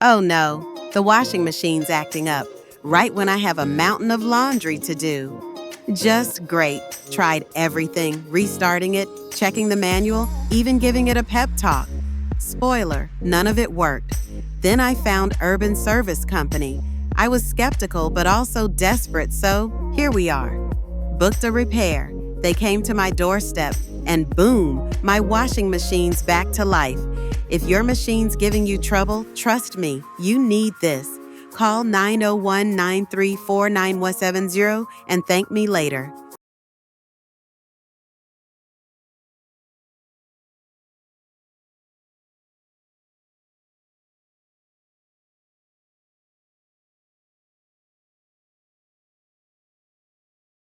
Oh no, the washing machine's acting up right when I have a mountain of laundry to do. Just great. Tried everything, restarting it, checking the manual, even giving it a pep talk. Spoiler, none of it worked. Then I found Urban Service Company. I was skeptical but also desperate, so here we are. Booked a repair. They came to my doorstep, and boom, my washing machine's back to life. If your machine's giving you trouble, trust me, you need this. Call 901 934 9170 and thank me later.